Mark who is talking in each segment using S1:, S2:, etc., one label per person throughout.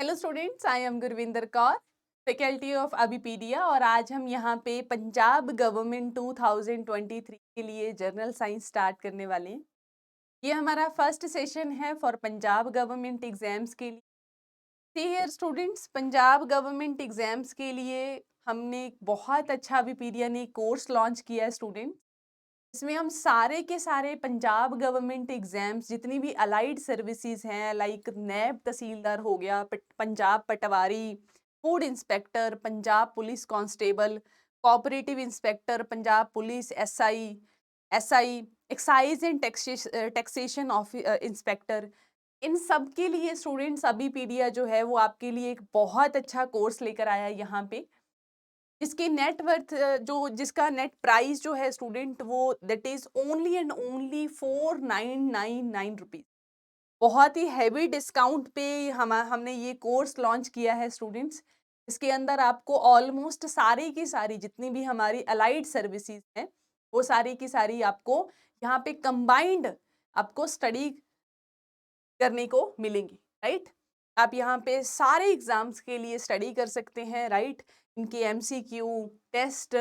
S1: Hello students, I am Gurvinder Kaur, faculty of Abhipedia. और आज हम यहाँ पे पंजाब गवर्नमेंट 2023 के लिए जर्नल साइंस स्टार्ट करने वाले हैं। ये हमारा फर्स्ट सेशन है फॉर पंजाब गवर्नमेंट एग्जाम्स के लिए। See here students, Punjab government exams के लिए हमने एक बहुत अच्छा अबीपीडिया ने कोर्स लॉन्च किया है स्टूडेंट। इसमें हम सारे के सारे पंजाब गवर्नमेंट एग्जाम्स जितनी भी अलाइड सर्विसेज हैं, लाइक नैब तहसीलदार हो गया, Punjab Patwari, food inspector, Punjab police constable, cooperative inspector, Punjab police SI, excise and taxation of inspector, इन सब के लिए स्टूडेंट्स अभी पीडिया जो है वो आपके लिए एक बहुत अच्छा कोर्स लेकर आया है यहाँ पे। इसकी नेट वर्थ जो जिसका नेट प्राइस जो है स्टूडेंट, वो that is only and only 4999 rupees. बहुत ही हैवी डिस्काउंट पे हमने ये कोर्स लॉन्च किया है स्टूडेंट्स। इसके अंदर आपको ऑलमोस्ट सारी की सारी जितनी भी हमारी अलाइड सर्विसेज हैं, वो सारी की सारी आपको यहाँ पे कंबाइंड आपको स्टडी करने को मिलेंगी, राइट। आप यहाँ पे सारे एग्जाम्स के लिए स्टडी कर सकते हैं, राइट। इनके एमसीक्यू, टेस्ट,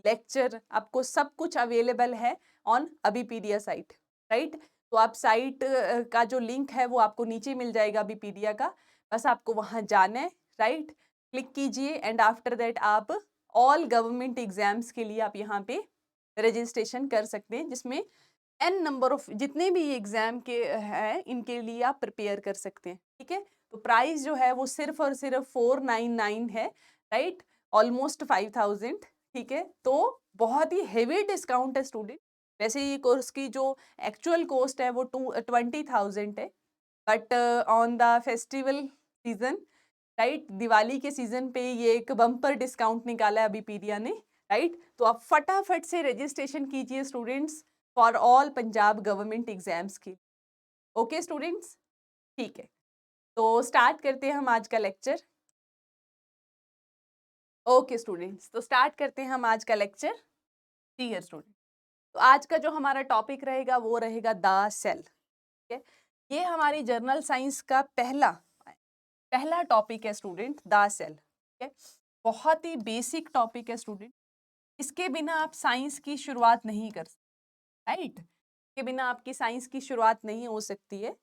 S1: लेक्चर, आपको सब कुछ अवेलेबल है ऑन अबीपीडिया साइट, राइट। तो आप साइट का जो लिंक है वो आपको नीचे मिल जाएगा अबीपीडिया का, बस आपको वहाँ जाना है, राइट। क्लिक कीजिए एंड आफ्टर दैट आप ऑल गवर्नमेंट एग्जाम्स के लिए आप यहाँ पे रजिस्ट्रेशन कर सकते हैं, जिसमें एन नंबर ऑफ जितने भी एग्जाम के हैं इनके लिए आप प्रिपेयर कर सकते हैं, ठीक है। तो प्राइस जो है वो सिर्फ और सिर्फ 499 है, राइट, ऑलमोस्ट 5000, ठीक है। तो बहुत ही हेवी डिस्काउंट है स्टूडेंट। वैसे ये कोर्स की जो एक्चुअल कॉस्ट है वो 20,000 है, but on the festival season, right, Diwali के सीजन पे ये एक बम्पर डिस्काउंट निकाला है अभी पीडिया ने, राइट। तो आप फटाफट से रजिस्ट्रेशन कीजिए students for all Punjab government exams की। ओके स्टूडेंट्स, ठीक है। तो स्टार्ट करते हैं हम आज का लेक्चर। ओके स्टूडेंट्स, तो स्टार्ट करते हैं हम आज का लेक्चर। डियर स्टूडेंट, तो आज का जो हमारा टॉपिक रहेगा वो रहेगा द सेल, ठीक है। ये हमारी जर्नल साइंस का पहला पहला टॉपिक है स्टूडेंट, द सेल, ठीक है। बहुत ही बेसिक टॉपिक है स्टूडेंट। इसके बिना आप साइंस की शुरुआत नहीं कर सकते, राइट। के बिना आपकी साइंस की शुरुआत नहीं हो सकती है,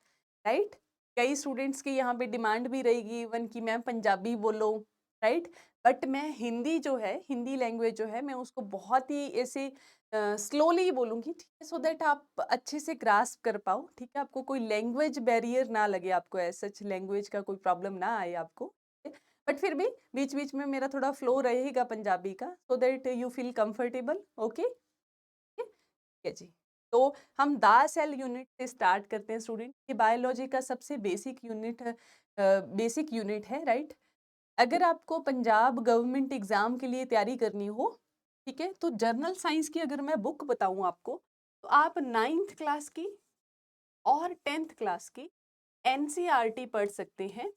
S1: राइट। कई स्टूडेंट्स की यहाँ पे डिमांड भी रहेगी इवन कि मैम पंजाबी बोलो, राइट। बट मैं हिंदी जो है, हिंदी लैंग्वेज जो है, मैं उसको बहुत ही ऐसे स्लोली बोलूँगी, ठीक है, सो दैट आप अच्छे से ग्रास्प कर पाओ, ठीक है। आपको कोई लैंग्वेज बैरियर ना लगे, आपको ऐसा लैंग्वेज का कोई प्रॉब्लम ना आए आपको, बट फिर भी बीच बीच में मेरा थोड़ा फ्लो रहेगा पंजाबी का, so that you feel comfortable. Okay, ठीक है जी। तो हम द सेल यूनिट से स्टार्ट करते हैं स्टूडेंट। ये बायोलॉजी का सबसे बेसिक यूनिट है, बेसिक यूनिट है, राइट। अगर आपको पंजाब गवर्नमेंट एग्जाम के लिए तैयारी करनी हो, ठीक है, तो जर्नल साइंस की अगर मैं बुक बताऊं आपको, तो आप 9th क्लास की और 10th क्लास की एनसीईआरटी पढ़ सकते हैं।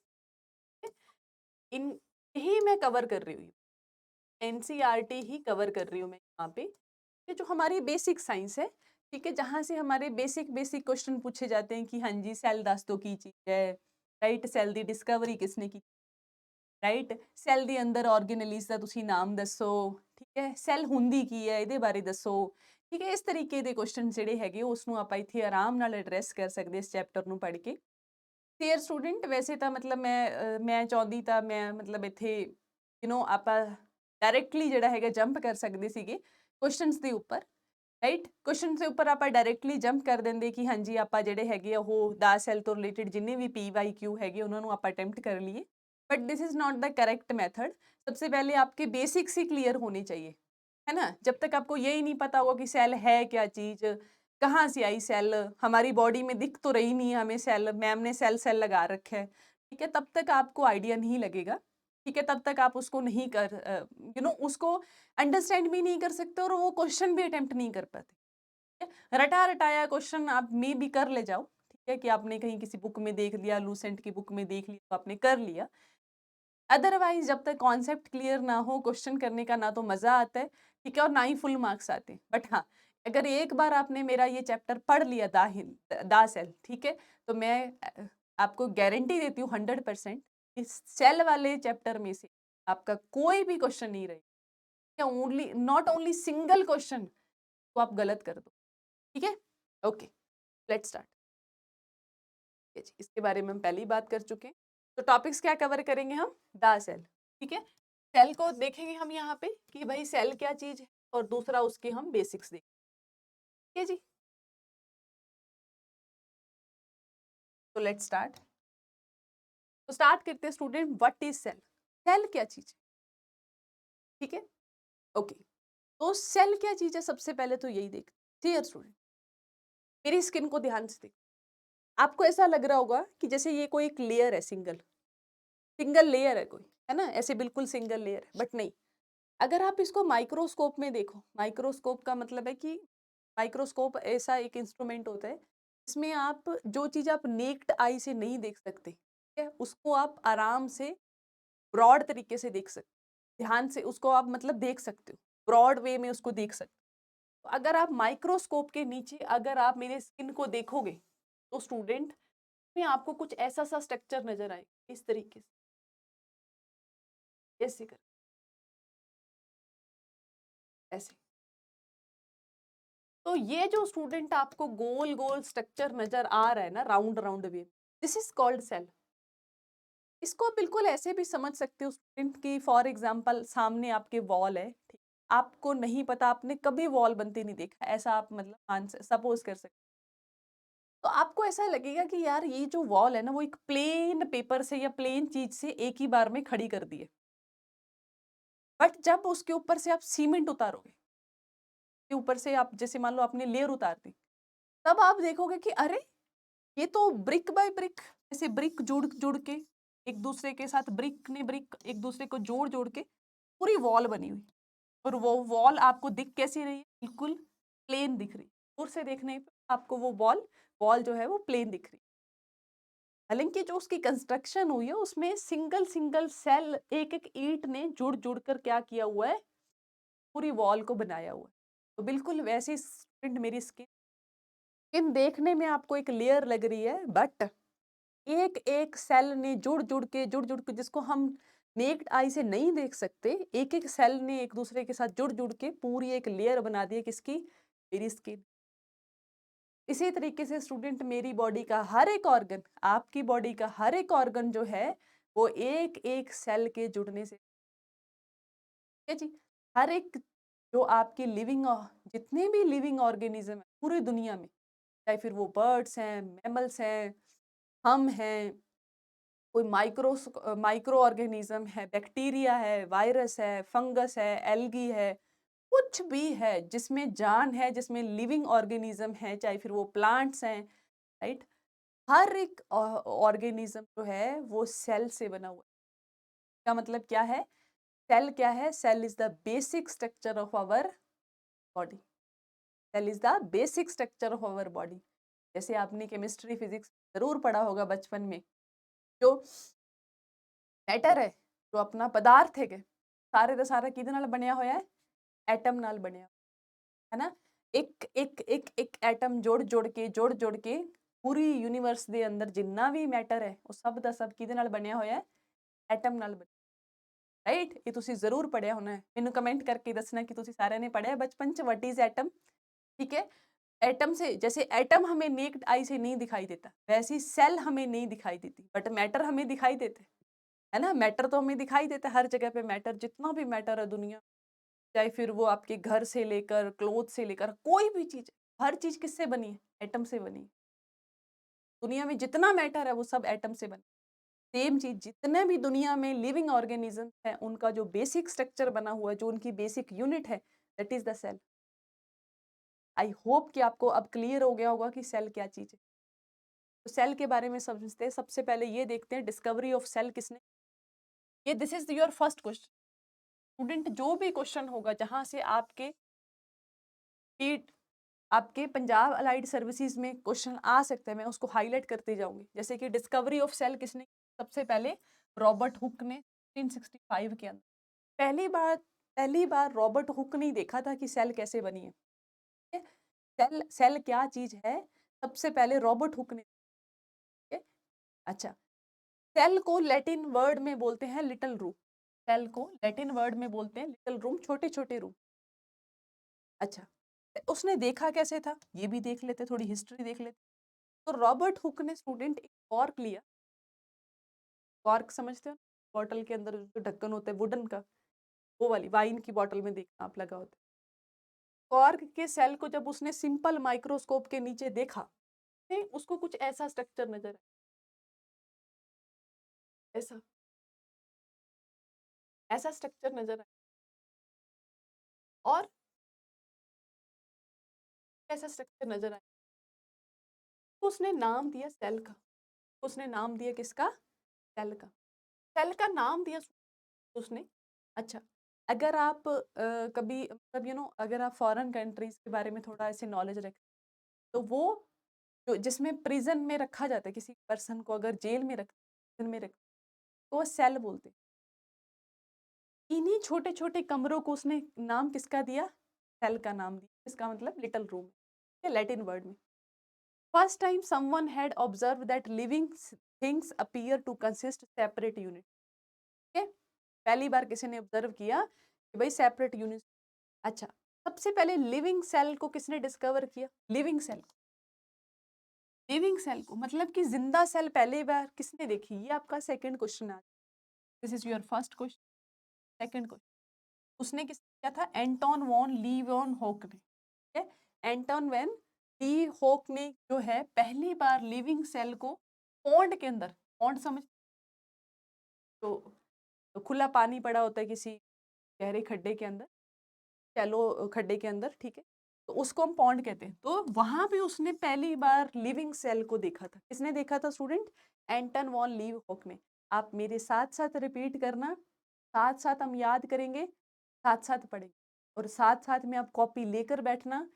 S1: इन यही मैं कवर कर रही हूँ, एनसीईआरटी ही कवर कर रही हूँ मैं यहाँ पे। ये जो हमारी बेसिक साइंस है, ठीक है, जहाँ से हमारे बेसिक बेसिक क्वेश्चन पूछे जाते हैं कि हाँ जी सेल दस दो की चीज है, राइट। सेल दी डिस्कवरी किसने की, राइट। सेल दी अंदर ऑर्गेनेलिस ਦਾ ਤੁਸੀਂ ਨਾਮ ਦੱਸੋ, ਠੀਕ ਹੈ। ਸੈਲ ਹੁੰਦੀ ਕੀ ਹੈ ਇਹਦੇ ਬਾਰੇ ਦੱਸੋ, ਠੀਕ ਹੈ। ਇਸ ਤਰੀਕੇ ਦੇ ਕੁਐਸਚਨ ਜਿਹੜੇ ਹੈਗੇ ਉਸ ਨੂੰ ਆਪਾਂ ਇੱਥੇ ਆਰਾਮ ਨਾਲ ਐਡਰੈਸ ਕਰ ਸਕਦੇ ਇਸ ਚੈਪਟਰ ਨੂੰ ਪੜ੍ਹ ਕੇ। ਡਿਅਰ ਸਟੂਡੈਂਟ, ਵੈਸੇ ਤਾਂ ਮਤਲਬ ਮੈਂ ਚਾਹੁੰਦੀ ਤਾਂ ਮੈਂ ਮਤਲਬ ਇੱਥੇ ਆਪਾਂ ਡਾਇਰੈਕਟਲੀ ਜਿਹੜਾ ਹੈਗਾ ਜੰਪ ਕਰ ਸਕਦੇ ਸੀਗੇ ਕੁਐਸਚਨਸ ਦੇ ਉੱਪਰ, ਰਾਈਟ। ਕੁਐਸਚਨਸ ਦੇ ਉੱਪਰ ਆਪਾਂ ਡਾਇਰੈਕਟਲੀ ਜੰਪ ਕਰ ਦਿੰਦੇ ਕਿ ਹਾਂਜੀ ਆਪਾਂ ਜਿਹੜੇ ਹੈਗੇ ਆ ਉਹ 10 ਸੈੱਲ ਤੋਂ ਰਿਲੇਟਡ ਜਿੰਨੇ ਵੀ PYQ ਹੈਗੇ ਉਹਨਾਂ ਨੂੰ ਆਪਾਂ ਅਟੈਂਪਟ ਕਰ ਲਈਏ, but this is not the correct method. सबसे पहले आपके बेसिक्स ही क्लियर होने चाहिए, है ना। जब तक आपको यही नहीं पता होगा कि सेल है क्या चीज, कहाँ से आई सेल, हमारी बॉडी में दिख तो रही नहीं है हमें सेल, मैम ने सेल सेल लगा रखा है, ठीक है, तब तक आपको आइडिया नहीं लगेगा, ठीक है। तब तक आप उसको नहीं कर उसको अंडरस्टैंड भी नहीं कर सकते और वो क्वेश्चन भी अटेम्प्ट नहीं कर पाते, ठीक है? रटा रटाया क्वेश्चन आप मे भी कर ले जाओ, ठीक है, कि आपने कहीं किसी बुक में देख लिया, लूसेंट की बुक में देख लिया तो आपने कर लिया। अदरवाइज जब तक कॉन्सेप्ट क्लियर ना हो, क्वेश्चन करने का ना तो मजा आता है, ठीक है, और ना ही फुल मार्क्स आते हैं। बट हाँ, अगर एक बार आपने मेरा ये चैप्टर पढ़ लिया दा सेल, ठीक है, तो मैं आपको गारंटी देती हूँ 100% इस सेल वाले चैप्टर में से आपका कोई भी क्वेश्चन नहीं रहेगा, only not only single question तो आप गलत कर दो, ठीक है। Okay, let's start. इसके बारे में हम पहले ही बात कर चुके हैं। तो टॉपिक्स क्या कवर करेंगे हम? द सेल, ठीक है। सेल को देखेंगे हम यहाँ पे कि भाई सेल क्या चीज है, और दूसरा उसके हम बेसिक्स देखेंगे, ठीक है जी। तो लेट्स स्टार्ट। तो स्टार्ट करते हैं student, what is cell? Cell क्या चीज है, ठीक है। ओके, तो सेल क्या चीज है, सबसे पहले तो यही देख। डियर स्टूडेंट, मेरी स्किन को ध्यान से देखो। आपको ऐसा लग रहा होगा कि जैसे ये कोई एक लेयर है, सिंगल सिंगल लेयर है कोई, है ना, ऐसे बिल्कुल सिंगल लेयर है, बट नहीं। अगर आप इसको माइक्रोस्कोप में देखो, माइक्रोस्कोप का मतलब है कि माइक्रोस्कोप ऐसा एक इंस्ट्रूमेंट होता है इसमें आप जो चीज आप नेक्ड आई से नहीं देख सकते, ठीक है, उसको आप आराम से ब्रॉड तरीके से देख सकते, ध्यान से उसको आप मतलब देख सकते हो, ब्रॉड वे में उसको देख सकते हो। तो अगर आप माइक्रोस्कोप के नीचे अगर आप मेरे स्किन को देखोगे तो स्टूडेंट में आपको कुछ ऐसा सा स्ट्रक्चर नजर आएगा, इस तरीके से, ऐसे कर, ऐसे। तो ये जो स्टूडेंट आपको गोल गोल स्ट्रक्चर नजर आ रहा है ना, round round way, this is called cell. इसको आप बिल्कुल ऐसे भी समझ सकते हो स्टूडेंट की, फॉर एग्जांपल सामने आपके वॉल है, ठीक, आपको नहीं पता, आपने कभी वॉल बनते नहीं देखा, ऐसा आप मतलब आंसर सपोज कर सकते। तो आपको ऐसा लगेगा कि यार ये जो वॉल है ना वो एक प्लेन पेपर से या प्लेन चीज से एक ही बार में खड़ी कर दी है, बट जब उसके ऊपर से आप सीमेंट उतारोगे, के ऊपर से आप जैसे मान लो आपने लेयर उतार दी, तब आप देखोगे कि अरे ये तो ब्रिक बाय ब्रिक, ऐसे ब्रिक जुड़ जुड़ के एक दूसरे के साथ, ब्रिक ने ब्रिक एक दूसरे को जोड़ जोड़ के पूरी वॉल बनी हुई। और वो वॉल आपको दिख कैसी रही है? बिल्कुल प्लेन दिख रही, दूर से देखने पे आपको वो वॉल वॉल जो है वो प्लेन दिख रही। हालांकि जो उसकी कंस्ट्रक्शन हुई है उसमें सिंगल सिंगल सेल, एक एक ईंट ने जुड़ जुड़ कर क्या किया हुआ है, पूरी वॉल को बनाया हुआ है। तो बिल्कुल वैसे स्टूडेंट मेरी स्किन स्किन देखने में आपको एक लेयर लग रही है, बट एक एक सेल ने जुड़ जुड़ के जिसको हम नेक्ड आई से नहीं देख सकते, एक एक सेल ने एक दूसरे के साथ जुड़ जुड़ के पूरी एक लेयर बना दी है, किसकी? मेरी स्किन। इसी तरीके से स्टूडेंट मेरी बॉडी का हर एक ऑर्गन, आपकी बॉडी का हर एक ऑर्गन जो है वो एक एक सेल के जुड़ने से, ठीक है जी। हर एक जो आपकी लिविंग, जितने भी लिविंग ऑर्गेनिज्म है पूरी दुनिया में, चाहे फिर वो बर्ड्स हैं, मैमल्स हैं, हम हैं, कोई माइक्रो ऑर्गेनिज्म है, बैक्टीरिया है, वायरस है, फंगस है, एल्गी है, कुछ भी है जिसमें जान है, जिसमें लिविंग ऑर्गेनिज्म है, चाहे फिर वो प्लांट्स हैं, राइट, हर एक ऑर्गेनिज्म जो है वो सेल से बना हुआ है। का मतलब क्या है? सेल क्या है? Cell is the basic structure of our body. Cell is the basic structure of our body. जैसे आपने केमिस्ट्री फिजिक्स जरूर पढ़ा होगा बचपन में, जो मैटर है, जो अपना पदार्थ है, सारे ਦਾ ਸਾਰਾ ਕਿਹਦੇ ਨਾਲ ਬਣਿਆ ਹੋਇਆ ਹੈ? एटम ਨਾਲ ਬਣਿਆ, है ना। एक एक एक एक एटम जोड़ जोड़ के पूरी यूनिवर्स ਦੇ ਅੰਦਰ ਜਿੰਨਾ ਵੀ ਮੈਟਰ ਹੈ ਉਹ ਸਭ ਦਾ ਸਭ ਕਿਹਦੇ ਨਾਲ ਬਣਿਆ ਹੋਇਆ ਹੈ? ਐਟਮ ਨਾਲ ਬਣਿਆ, ਰਾਈਟ। ਇਹ ਤੁਸੀਂ ਜ਼ਰੂਰ ਪੜਿਆ ਹੋਣਾ ਹੈ, ਮੈਨੂੰ ਕਮੈਂਟ ਕਰਕੇ ਦੱਸਣਾ ਕਿ ਤੁਸੀਂ ਸਾਰਿਆਂ ਨੇ ਪੜਿਆ बचपन ਚ व्हाट इज एटम, ठीक है। एटम से, जैसे एटम हमें नेक्ड आई से नहीं दिखाई देता, वैसे ही सेल हमें नहीं दिखाई देती, बट मैटर हमें दिखाई देते, है ना। मैटर तो हमें दिखाई देता है, हर जगह पे मैटर, जितना भी मैटर है दुनिया, चाहे फिर वो आपके घर से लेकर क्लोथ से लेकर कोई भी चीज, हर चीज किससे बनी है? एटम से बनी है। दुनिया में जितना मैटर है वो सब एटम से बना। सेम चीज, जितने भी दुनिया में लिविंग ऑर्गेनिज्म है उनका जो बेसिक स्ट्रक्चर बना हुआ है, जो उनकी बेसिक यूनिट है, that is the cell. I hope कि आपको अब क्लियर हो गया होगा कि सेल क्या चीज है। तो सेल के बारे में समझते हैं, सबसे पहले ये देखते हैं डिस्कवरी ऑफ सेल किसने, ये this is your first question. Student जो भी क्वेश्चन होगा जहां से आपके पीट आपके पंजाब अलाइड सर्विसेज में क्वेश्चन आ सकता है, मैं उसको हाईलाइट करते जाऊंगी। जैसे कि डिस्कवरी ऑफ सेल किसने, सबसे पहले रॉबर्ट हुक ने 1965 के अंदर, पहली बार रॉबर्ट हुक ने देखा था कि सेल कैसे बनी है, ठीक है? सेल सेल क्या चीज है, सबसे पहले रॉबर्ट हुक ने, ठीक है? अच्छा, सेल को लैटिन वर्ड में बोलते हैं लिटिल रूम। सेल को लैटिन वर्ड में बोलते हैं लिटिल रूम, छोटे छोटे रूम। अच्छा, उसने देखा कैसे था ये भी देख लेते, थोड़ी हिस्ट्री देख लेते। तो रॉबर्ट हुक ने स्टूडेंट एक कॉर्क लिया। कॉर्क समझते हो, बॉटल के अंदर जो ढक्कन होता है वुडन का, वो वाली वाइन की बॉटल में देखना आप लगा होता है। कॉर्क के सेल को जब उसने सिंपल माइक्रोस्कोप के नीचे देखा, नहीं उसको कुछ ऐसा स्ट्रक्चर नजर आया, ऐसा ऐसा स्ट्रक्चर नजर आया। और ऐसा स्ट्रक्चर नजर आया तो उसने नाम दिया सेल का। उसने नाम दिया किसका? सेल का। सेल का नाम दिया उसने। अच्छा, अगर आप कभी मतलब अगर आप फॉरेन कंट्रीज के बारे में थोड़ा ऐसे नॉलेज रखें, तो वो जो जिसमें प्रिजन में रखा जाता है किसी पर्सन को, अगर जेल में prison में रख, तो वो सेल बोलते हैं। इन्हीं छोटे छोटे कमरों को उसने नाम किसका दिया? सेल का नाम दिया। इसका मतलब लिटिल रूम, ये लैटिन वर्ड में। First time someone had observe that living things appear to consist separate unit. ठीक है, पहली बार किसी ने ऑब्जर्व किया कि भाई सेपरेट यूनिट। अच्छा, सबसे पहले लिविंग सेल को किसने डिस्कवर किया? लिविंग सेल, लिविंग सेल को मतलब कि जिंदा सेल पहली बार किसने देखी? ये आपका सेकंड क्वेश्चन है। This is your first question. Second question, उसने किस किया था? एंटोन वॉन लीवन होक ने। ठीक है, एंटोन वैन ली होक ने जो है पहली बार लिविंग सेल को पॉन्ड के अंदर, पॉन्ड समझ तो, तो खुला पानी पड़ा होता है किसी गहरे खड्डे के अंदर, शैलो खड्डे के अंदर, ठीक है, तो उसको हम पॉन्ड कहते हैं। तो वहां पे उसने पहली बार लिविंग सेल को देखा था। किसने देखा था स्टूडेंट? एंटन वॉन लीव होक ने। आप मेरे साथ साथ रिपीट करना, साथ साथ हम याद करेंगे, साथ साथ पढ़ेंगे, और साथ साथ में आप कॉपी लेकर बैठना।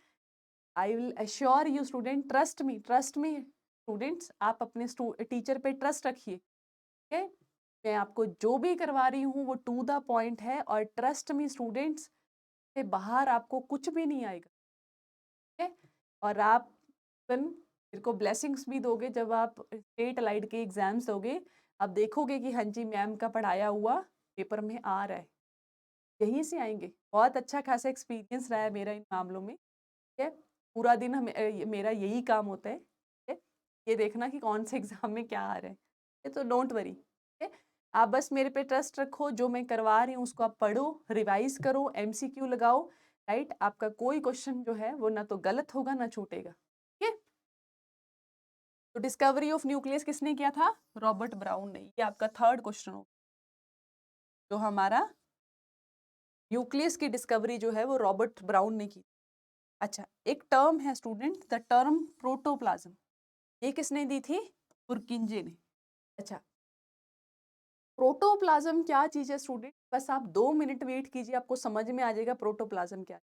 S1: I will assure you student, trust me students, आप अपने टीचर पे ट्रस्ट रखिए। ठीक है, मैं आपको जो भी करवा रही हूँ वो टू द पॉइंट है, और ट्रस्ट मी स्टूडेंट्स, से बाहर आपको कुछ भी नहीं आएगा। ठीक है, और आप मेरे को ब्लेसिंग्स भी दोगे जब आप स्टेट अलाइड के एग्जाम्स दोगे। आप देखोगे कि हाँ जी मैम का पढ़ाया हुआ पेपर में आ रहा है, यहीं से आएंगे। बहुत अच्छा खासा एक्सपीरियंस रहा है मेरा इन मामलों में। ठीक है, पूरा दिन मेरा यही काम होता है। ठीक है, ये देखना कि कौन से एग्जाम में क्या आ रहा है। तो डोंट वरी, ठीक है, आप बस मेरे पे ट्रस्ट रखो, जो मैं करवा रही हूँ उसको आप पढ़ो, रिवाइज करो, एमसीक्यू लगाओ। राइट, आपका कोई क्वेश्चन जो है वो ना तो गलत होगा ना छूटेगा। ठीक है, तो डिस्कवरी ऑफ न्यूक्लियस किसने किया था? रॉबर्ट ब्राउन ने। ये आपका थर्ड क्वेश्चन हो, जो हमारा न्यूक्लियस की डिस्कवरी जो है वो रॉबर्ट ब्राउन ने की। अच्छा, एक टर्म है स्टूडेंट, द टर्म प्रोटोप्लाज्म, ये किसने दी थी? पुरकिंजे ने। अच्छा, प्रोटोप्लाज्म क्या चीज है स्टूडेंट? बस आप 2 मिनट वेट कीजिए, आपको समझ में आ जाएगा प्रोटोप्लाज्म क्या है।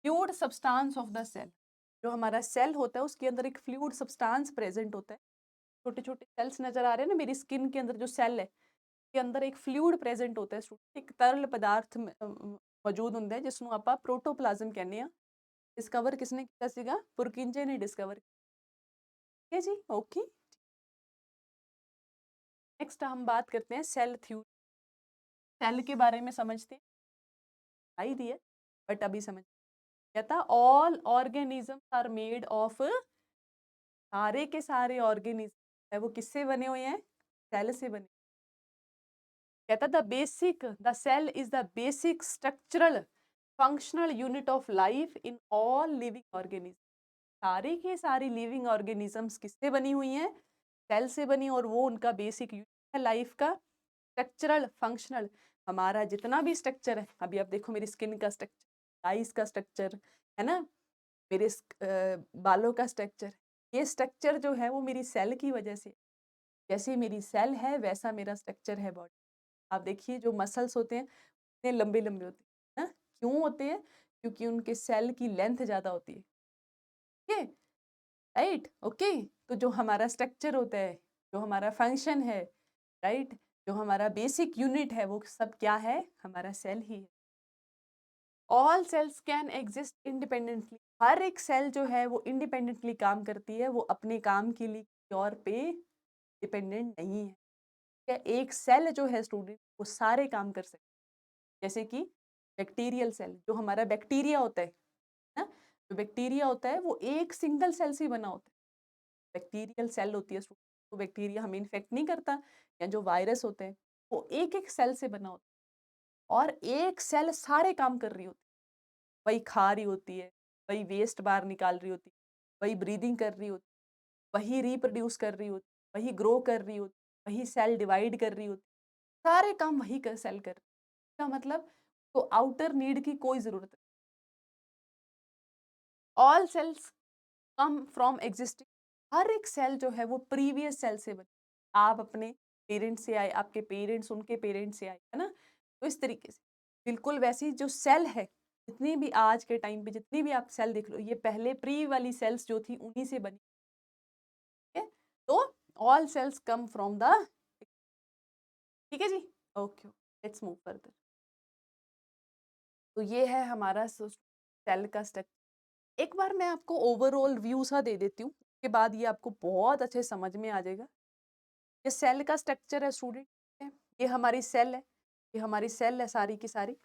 S1: Fluid substance of the cell, जो हमारा सेल होता है उसके अंदर एक फ्लूइड सब्सटेंस प्रेजेंट होता है। छोटे छोटे सेल्स नजर आ रहे हैं ना मेरी स्किन के अंदर, जो सेल है के अंदर एक फ्लूइड प्रेजेंट होता है स्टूडेंट, एक तरल पदार्थ मौजूद होता है जिसਨੂੰ ਆਪਾਂ प्रोटोप्लाज्म कहने ਆ। डिस्कवर किसने किया सीगा? पुरकिंजे ने डिस्कवर किया जी। ओके, नेक्स्ट हम बात करते हैं सेल थ्योरी। सेल के बारे में समझते हैं, आई दी है बट अभी समझ, कहता all organism are made of, सारे के सारे ऑर्गेनिज्म है वो किससे बने हुए हैं? सेल से बने। कहता the cell is the basic structural functional unit of life in all living organism. सारी के सारी लिविंग ऑर्गेनिजम्स किससे बनी हुई हैं? सेल से बनी, और वो उनका बेसिक यूनिट है लाइफ का। स्ट्रक्चरल फंक्शनल, हमारा जितना भी स्ट्रक्चर है, अभी आप देखो मेरी स्किन का स्ट्रक्चर, आईज का स्ट्रक्चर है ना, मेरे बालों का स्ट्रक्चर, ये स्ट्रक्चर जो है वो मेरी सेल की वजह से। जैसे मेरी सेल है वैसा मेरा स्ट्रक्चर है बॉडी। आप देखिए जो मसल्स होते हैं इतने लंबे लंबे होते हैं ना, क्यों होते हैं? क्योंकि उनके सेल की लेंथ ज्यादा होती है। ठीक है, राइट, ओके। तो जो हमारा स्ट्रक्चर होता है, जो हमारा फंक्शन है, राइट, जो हमारा बेसिक यूनिट है, वो सब क्या है? हमारा सेल ही है। All cells can exist independently, हर एक सेल जो है वो इंडिपेंडेंटली काम करती है, वो अपने काम के लिए किसी और पे डिपेंडेंट नहीं है। क्या एक सेल जो है स्टूडेंट वो सारे काम कर सकते हैं। जैसे कि बैक्टीरियल सेल, जो हमारा बैक्टीरिया होता है ना, जो बैक्टीरिया होता है वो एक सिंगल सेल से ही बना होता है। बैक्टीरियल सेल होती है स्टूडेंट, तो बैक्टीरिया हमें इन्फेक्ट नहीं करता, या जो वायरस होते हैं वो एक एक सेल से बना होता है, और एक सेल सारे काम कर रही होती है। वही खा रही होती है, वही वेस्ट बाहर निकाल रही होती है, वही ब्रीदिंग कर रही होती है, वही रिप्रोड्यूस कर रही होती है, वही ग्रो कर रही होती है, वही सेल डिवाइड कर रही होती है, सारे काम वही कर सेल कर रही है। इसका मतलब तो आउटर नीड की कोई ज़रूरत नहीं। All cells come from existing, हर एक सेल जो है वो प्रीवियस सेल से बनी। आप अपने पेरेंट्स से आए, आपके पेरेंट्स उनके पेरेंट्स से आए, है ना? तो इस तरीके से बिल्कुल वैसे ही जो सेल है, जितनी भी आज के टाइम पे जितनी भी आप सेल देख लो, ये पहले प्री वाली सेल्स जो थी उन्हीं से बनी है। तो all cells come from the, ठीक है जी? Okay, let's move further. तो ये है हमारा सेल का स्ट्रक्चर। एक बार मैं आपको ओवरऑल व्यू सा दे देती हूँ, उसके बाद ये आपको बहुत अच्छे समझ में आ जाएगा। ये सेल का स्ट्रक्चर है स्टूडेंट, ये हमारी सेल है, ये हमारी सेल है सारी की सारी।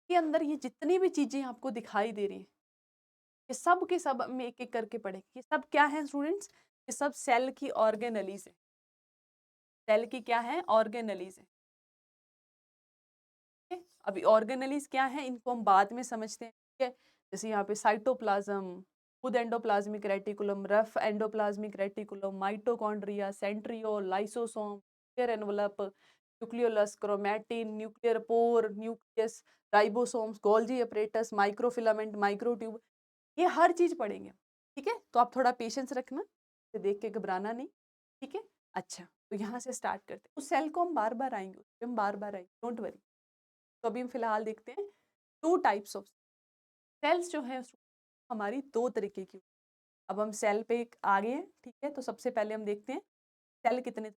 S1: के अंदर ये जितनी भी चीजें आपको दिखाई दे रही हैं, ये सब के सब हम एक एक करके पढ़ेंगे। ये सब क्या है स्टूडेंट्स? ये सब सेल की ऑर्गेनेलीज है। सेल की क्या है? ऑर्गेनेलीज है। ठीक है? अभी ऑर्गेनेलीज क्या है इनको हम बाद में समझते हैं, ठीक है? जैसे यहाँ पे साइटोप्लाज्म, खुद endoplasmic reticulum, rough endoplasmic reticulum, mitochondria, centriole, lysosome, nuclear envelope, nucleolus, chromatin, nuclear pore, nucleus, ribosomes, Golgi apparatus, microfilament, माइक्रोट्यूब, ये हर चीज पढ़ेंगे। ठीक है, तो आप थोड़ा पेशेंस रखना, इसे देख के घबराना नहीं। ठीक है, अच्छा, तो यहाँ से स्टार्ट करते हैं। उस सेल को हम बार बार आएंगे, उस पे हम बार बार आएंगे, डोंट वरी। तो अभी हम फिलहाल देखते हैं टू टाइप्स ऑफ सेल्स जो है हमारी दो तरीके की। अब हम सेल पे आ गए हैं, ठीक है? तो सबसे पहले हम देखते हैं सेल कितने